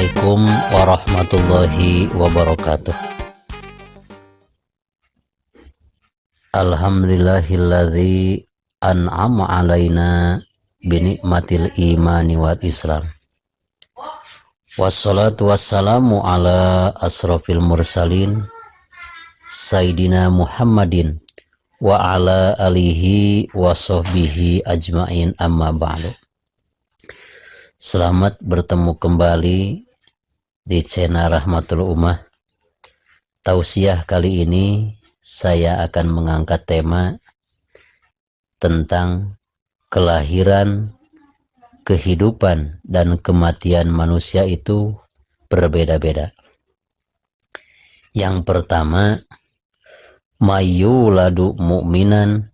Assalamualaikum warahmatullahi wabarakatuh. Alhamdulillahilladzi an'ama alaina binikmatil imani wal islam. Wassalatu wassalamu ala asrofil mursalin Sayyidina Muhammadin wa ala alihi wa sahbihi ajmain, amma ba'du. Selamat bertemu kembali di channel Rahmatul Ummah. Tausiah kali ini saya akan mengangkat tema tentang kelahiran, kehidupan, dan kematian manusia itu berbeda-beda. Yang pertama, mayyuladu mu'minan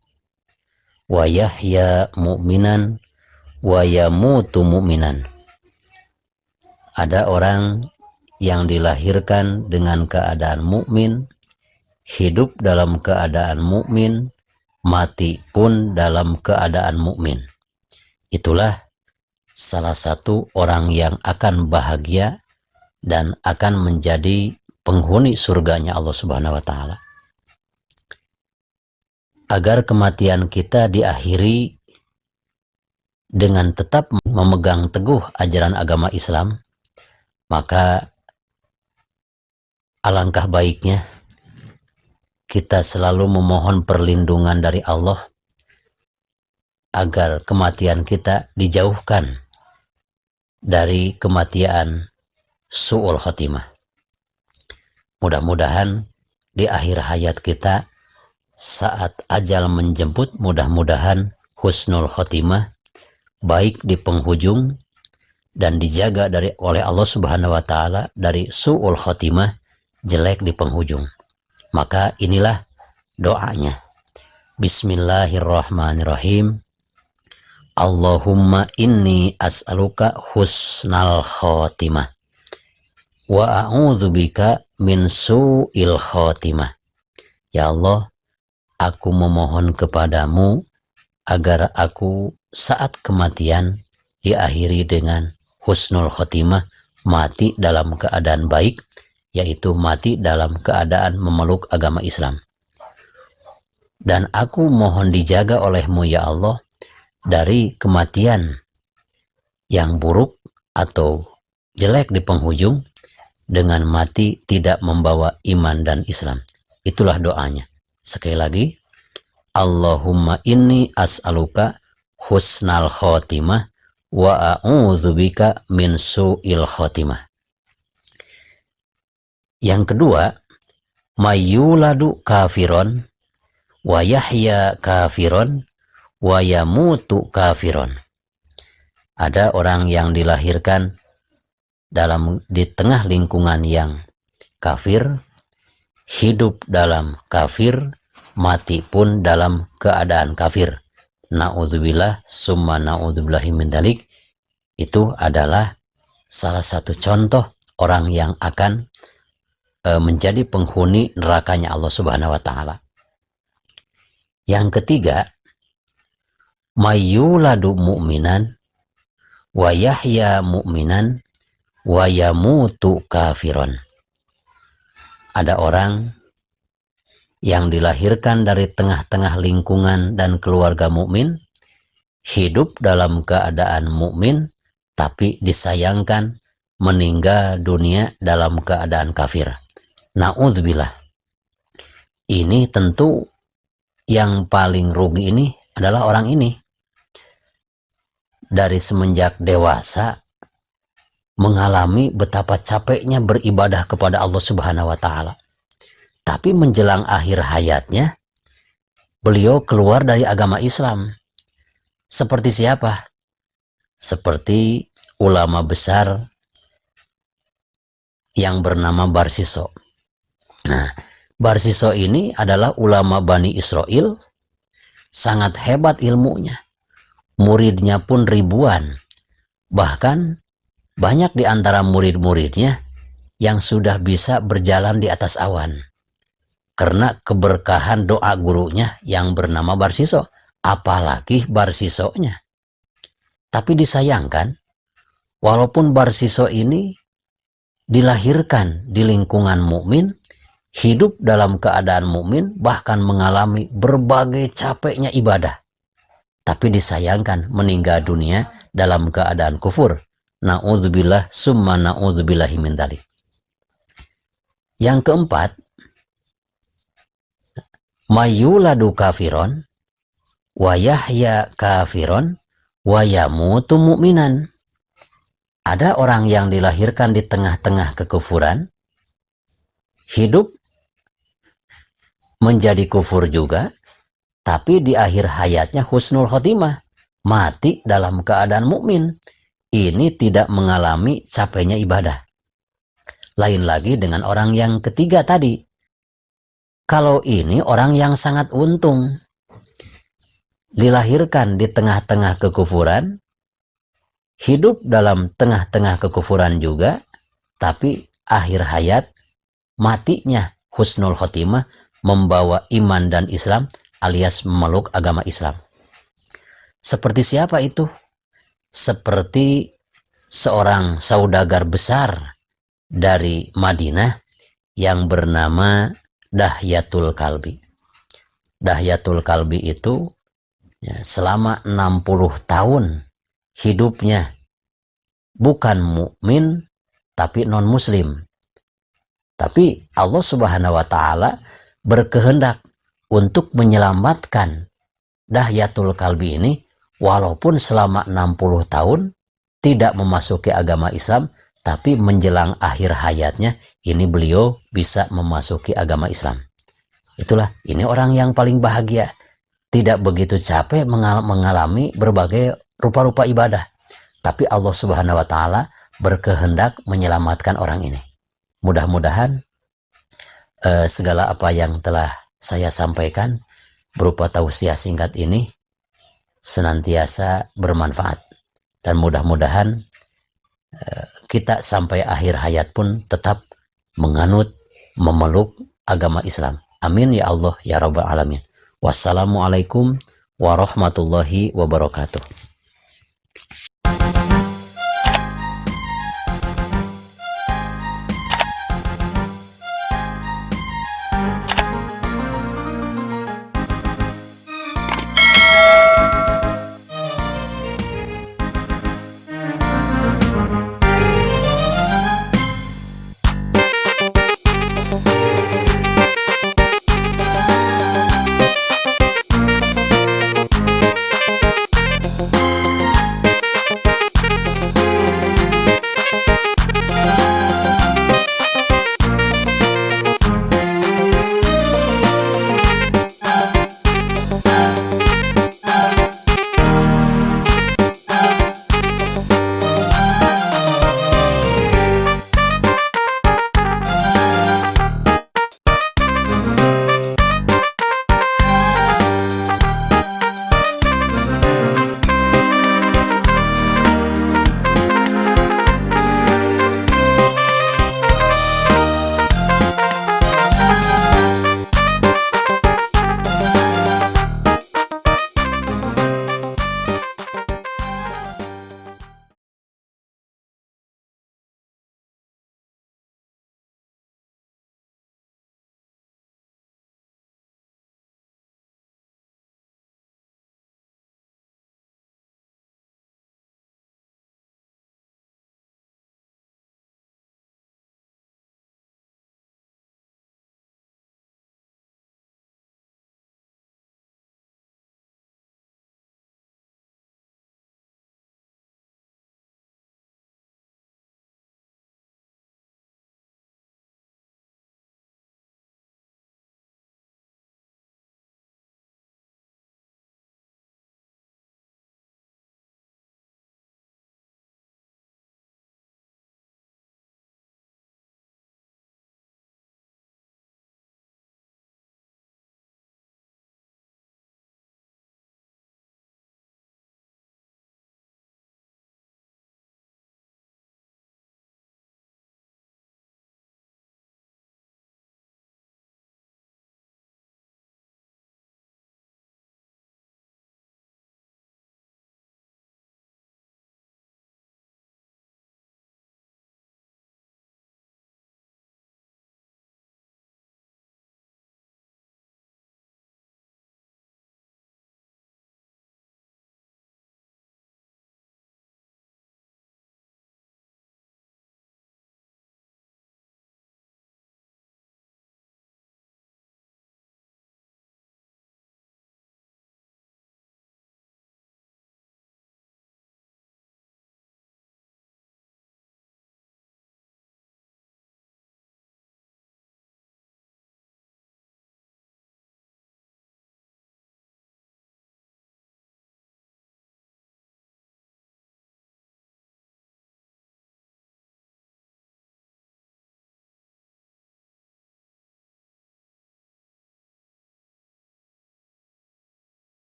wa yahya mu'minan wa yamutu mu'minan. Ada orang yang dilahirkan dengan keadaan mukmin, hidup dalam keadaan mukmin, mati pun dalam keadaan mukmin. Itulah salah satu orang yang akan bahagia dan akan menjadi penghuni surganya Allah Subhanahu wa taala. Agar kematian kita diakhiri dengan tetap memegang teguh ajaran agama Islam, maka alangkah baiknya kita selalu memohon perlindungan dari Allah agar kematian kita dijauhkan dari kematian su'ul khotimah. Mudah-mudahan di akhir hayat kita saat ajal menjemput, mudah-mudahan husnul khotimah, baik di penghujung dan dijaga oleh Allah Subhanahu wa taala dari su'ul khotimah, jelek di penghujung. Maka inilah doanya. Bismillahirrahmanirrahim. Allahumma inni as'aluka husnal khotimah wa a'udzubika min su'il khotimah. Ya Allah, aku memohon kepadamu agar aku saat kematian diakhiri dengan husnul khotimah, mati dalam keadaan baik, yaitu mati dalam keadaan memeluk agama Islam. Dan aku mohon dijaga olehmu ya Allah dari kematian yang buruk atau jelek di penghujung dengan mati tidak membawa iman dan Islam. Itulah doanya. Sekali lagi, Allahumma inni as'aluka husnal khotimah wa a'udzubika min su'il khotimah. Yang kedua, mayyuladu kafiron wa yahya kafiron wa yamutu kafiron. Ada orang yang dilahirkan di tengah lingkungan yang kafir, hidup dalam kafir, mati pun dalam keadaan kafir. Na'udzubillah summa na'udzubillahi min dzalik. Itu adalah salah satu contoh orang yang akan menjadi penghuni nerakanya Allah Subhanahu wa taala. Yang ketiga, mayyuladu mu'minan wa yahya mu'minan wa yamutu kafiron. Ada orang yang dilahirkan dari tengah-tengah lingkungan dan keluarga mukmin, hidup dalam keadaan mukmin, tapi disayangkan meninggal dunia dalam keadaan kafir. Na'udzubillah. Ini tentu yang paling rugi ini adalah orang ini. Dari semenjak dewasa mengalami betapa capeknya beribadah kepada Allah Subhanahu wa taala. Tapi menjelang akhir hayatnya, beliau keluar dari agama Islam. Seperti siapa? Seperti ulama besar yang bernama Barsiso. Nah, Barsiso ini adalah ulama Bani Israel, sangat hebat ilmunya. Muridnya pun ribuan. Bahkan banyak di antara murid-muridnya yang sudah bisa berjalan di atas awan. Karena keberkahan doa gurunya yang bernama Barsiso. Apalagi Barsisonya. Tapi disayangkan, walaupun Barsiso ini dilahirkan di lingkungan mukmin, hidup dalam keadaan mukmin, bahkan mengalami berbagai capeknya ibadah. Tapi disayangkan meninggal dunia dalam keadaan kufur. Na'udzubillah summa na'udzubillahi min dzalik. Yang keempat, mayuladu kafiron wa yahya kafiron wa yamutu mu'minan. Ada orang yang dilahirkan di tengah-tengah kekufuran, hidup menjadi kufur juga, tapi di akhir hayatnya husnul khotimah, mati dalam keadaan mukmin. Ini tidak mengalami capeknya ibadah. Lain lagi dengan orang yang ketiga tadi. Kalau ini orang yang sangat untung, dilahirkan di tengah-tengah kekufuran, hidup dalam tengah-tengah kekufuran juga, tapi akhir hayat matinya husnul khotimah, membawa iman dan Islam alias memeluk agama Islam. Seperti siapa itu? Seperti seorang saudagar besar dari Madinah yang bernama Dahyatul Kalbi. Dahyatul Kalbi itu selama 60 tahun hidupnya bukan mukmin tapi non muslim. Tapi Allah Subhanahu wa taala berkehendak untuk menyelamatkan Dahyatul Kalbi ini, walaupun selama 60 tahun tidak memasuki agama Islam, tapi menjelang akhir hayatnya ini beliau bisa memasuki agama Islam. Itulah, ini orang yang paling bahagia, tidak begitu capek mengalami berbagai rupa-rupa ibadah, tapi Allah Subhanahu wa taala berkehendak menyelamatkan orang ini. Mudah-mudahan segala apa yang telah saya sampaikan berupa tausiah singkat ini senantiasa bermanfaat, dan mudah-mudahan kita sampai akhir hayat pun tetap menganut, memeluk agama Islam. Amin ya Allah ya Rabbal Alamin. Wassalamualaikum warahmatullahi wabarakatuh.